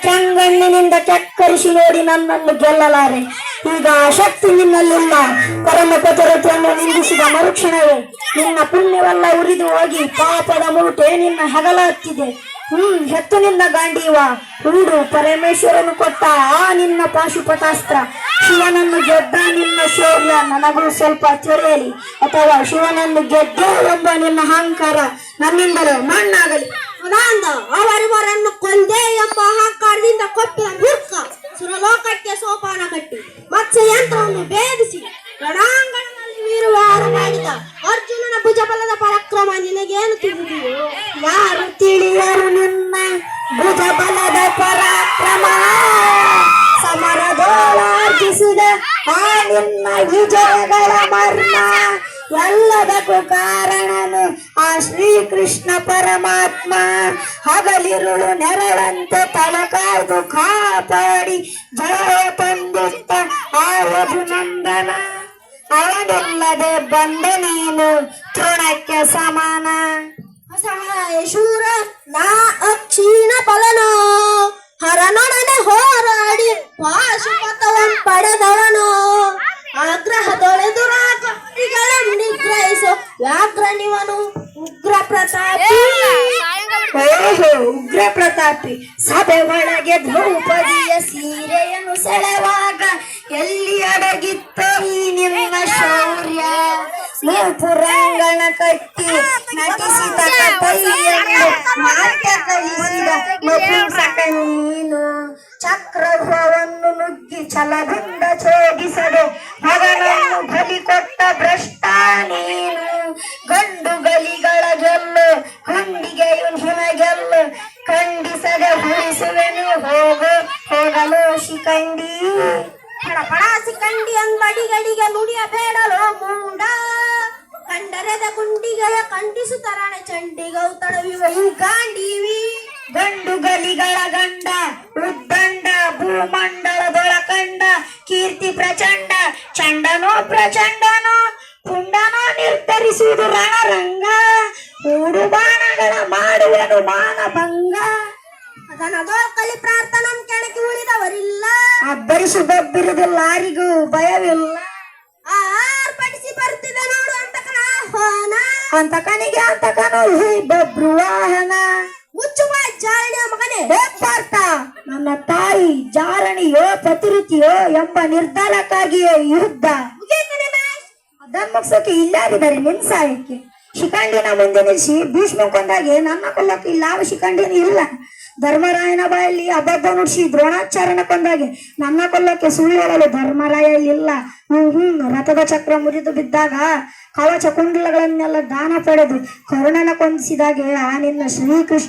ಕೆಂಗಣ್ಣಿನಿಂದ ಕೆಕ್ಕರಿಸಿ ನೋಡಿ ನನ್ನನ್ನು ಗೆಲ್ಲಲಾರೆ. ಈಗ ಆ ಶಕ್ತಿ ನಿನ್ನಲ್ಲಿಲ್ಲ. ಪರಮ ಪತಿರತೆಯನ್ನು ನಿಂದಿಸಿದ ಮರುಕ್ಷಣವೇ ನಿನ್ನ ಪುಣ್ಯವೆಲ್ಲ ಉರಿದು ಹೋಗಿ ಪಾಪದ ಮೂಟೆ ನಿನ್ನ ಹೆಗಲ ಹತ್ತಿದೆ. ಹೆತ್ತು ನಿನ್ನ ಗಾಂಡೀವ ಹೂಡು ಪರಮೇಶ್ವರನು ಕೊಟ್ಟ ಆ ನಿನ್ನ ಪಾಶುಪತಾಸ್ತ್ರ. ಶಿವನನ್ನು ಗೆದ್ದ ನಿನ್ನ ಶೌರ್ಯ ನನಗೂ ಸ್ವಲ್ಪ ತಿಳಿಯಲಿ, ಅಥವಾ ಶಿವನನ್ನು ಗೆದ್ದ ಎಂಬ ನಿನ್ನ ಅಹಂಕಾರ ನನ್ನಿಂದಲೇ ಮಣ್ಣಾಗಲಿ. ಅವರಿವರನ್ನು ಕೊಂದೆ ಎಂಬ ಅಹಂಕಾರದಿಂದ ಕೊಟ್ಟಿದ ಮೂರ್ಖ ಸುರಲೋಕಕ್ಕೆ ಸೋಪಾನ ಕಟ್ಟಿ ಮತ್ಸ್ಯ ಯಂತ್ರವನ್ನು ಭೇದಿಸಿ ರಣಾಂಗಣದಲ್ಲಿ ವೀರವಾರ ಮಾಡಿದ ಅರ್ಜುನನ ಭುಜಬಲದ ಪರಾಕ್ರಮ ನಿನಗೇನು ತಿಳಿದಿದೆಯೋ? ಯಾರು ತಿಳಿಯರು ನಿನ್ನ ಭುಜಬಲದ ಪರಾಕ್ರಮ? ಸಮರದೋಳಾರ್ಜಿಸಿದ ಆ ನಿನ್ನ ವಿಜಯಗಳ ಮರ್ಮ ಎಲ್ಲದಕ್ಕೂ ಕಾರಣನು ಆ ಶ್ರೀಕೃಷ್ಣ ಪರಮಾತ್ಮ. ಹಗಲಿರುಳು ನೆರಳಂತೆ ತಲಕಾಯ್ದು ಕಾಪಾಡಿ ಜಯ ತಂದಿತ್ತ ಆ ಯದುನಂದನ. ಅವನಿಲ್ಲದೆ ಬಂದ ನೀನು ತೃಣಕ್ಕೆ ಸಮಾನ. ಅಸಹಾಯ ಶೂರ ನಾ ಅಕ್ಷೀಣ ಫಲನೋ ಹರನೊಡನೆ ಹೋರಾಡಿ ಪಾಶುಪತವಂ ಪಡೆದವನೋ. ಆಗ್ರಹದೊಳೆದುರ ಕತ್ತಿಗಳನ್ನು ನಿಗ್ರಹಿಸೋ ವ್ಯಾಘ್ರನಿವನು ಉಗ್ರ ಪ್ರತಾಪಿ. ಉಗ್ರ ಪ್ರತಾಪಿ ಸಭೆ ಒಳಗೆ ದ್ರೌಪದಿಯ ಸೀರೆಯನ್ನು ಸೆಳೆವಾಗ ಎಲ್ಲಿ ಅಡಗಿತ್ತ ಈ ನಿನ್ನ ಶೌರ್ಯ? ಪುರಂಗಣ ಕಟ್ಟಿ ನಟಿಸಿದ ಕಥೆಯನ್ನು ನಾಟ್ಯ ಕಲಿಸಿದ ನಪುಂಸಕ ನೀನು. ಚಕ್ರವ್ಯೂಹವನ್ನು ನುಗ್ಗಿ ಛಲದಿಂದ ಛೇದಿಸದೆ ಮಗನನ್ನು ಬಲಿ ಕೊಟ್ಟ ಭ್ರಷ್ಟ ನೀನು. ಗಂಡು ಗಲಿಗಳ ಗೆಲ್ಲು ಹುಂಡಿಗೆಯು ನಿನಗೆಲ್ಲು ಖಂಡಿಸದೆ ಉಳಿಸುವೆನು ಹೋಗಲು ಶಿಖಂಡಿ. ಪಡ ಶಿಖಂಡಿ ಅಂಬಡಿಗಳಿಗೆ ನುಡಿಯಬೇಡಲೋ ಮೂಡ. ಕಂಡರೆದ ಗುಂಡಿಗಳ ಖಂಡಿಸುತ್ತರಣ ಚಂಡಿಗೌತಣವಿವ ಗಾಂಡೀವಿ. ಗಂಡು ಗಲಿಗಳ ಗಂಡ ಉದ್ದಂಡ ಭೂಮಂಡಲದೊಳಕಂಡ ಕೀರ್ತಿ ಪ್ರಚಂಡ. ಚಂಡನೋ ಪ್ರಚಂಡನೋ ಪುಂಡನೋ ನಿರ್ಧರಿಸುವುದು ರಣರಂಗ. ಹೂಡು ಬಾಣಗಳ ಮಾಡುವೆನು ಮಾನಭಂಗ. ಅದನದೋ ಕಲಿ ಪ್ರಾರ್ಥನಂ ಕೆಣಕಿ ಉಳಿದವರಿಲ್ಲ. ಅಬ್ಬರಿಸು ಬಬ್ಬಿರುವುದಿಲ್ಲ ಯಾರಿಗೂ ಭಯವಿಲ್ಲ. ಆರ್ಪಡಿಸಿ ಬರ್ತಿದೆ ನೋಡು ಅಂತಕನ ಆಹ್ವಾನ. ಅಂತಕನಿಗೆ ಅಂತಕನು ಬಬ್ರು ವಾಹನ. ಮುಚ್ಚುವ ಜಾರಣಿಯ ಮಗನೇ ಪಾರ್ಥ, ನನ್ನ ತಾಯಿ ಜಾರಣಿಯೋ ಪತಿರುತಿಯೋ ಎಂಬ ನಿರ್ಧಾರಕ್ಕಾಗಿಯೇ ಯುದ್ಧ. ಅದನ್ನು ಮುಗಿಸೋಕೆ ಇಲ್ಲಾರಿದ್ದಾರೆ ನಿನ್ ಸಾಯಕ್ಕೆ. ಶಿಖಂಡಿನ ಮುಂದೆ ನಿಲ್ಲಿಸಿ ಭೀಷ್ಮ ಕೊಂದಾಗೆ ನನ್ನ ಕೊಲ್ಲಕ್ಕೆ ಇಲ್ಲಾವ ಶಿಖಂಡಿನ ಇಲ್ಲ. ಧರ್ಮರಾಯನ ಬಾಯಲ್ಲಿ ಅಬದ್ಧ ನುಡಿಸಿ ದ್ರೋಣಾಚಾರ್ಯನ ಕೊಂದಾಗೆ ನನ್ನ ಕೊಲ್ಲಕ್ಕೆ ಸುಳ್ಳು ಹೇಳಲು ಧರ್ಮರಾಯ ಇಲ್ಲ. ರಥದ ಚಕ್ರ ಮುರಿದು ಬಿದ್ದಾಗ ಕವಚ ಕುಂಡಲಗಳನ್ನೆಲ್ಲ ದಾನ ಪಡೆದು ಕರುಣನ ಕೊಂದಿಸಿದಾಗೆ ಆ ನಿನ್ನ ಶ್ರೀಕೃಷ್ಣ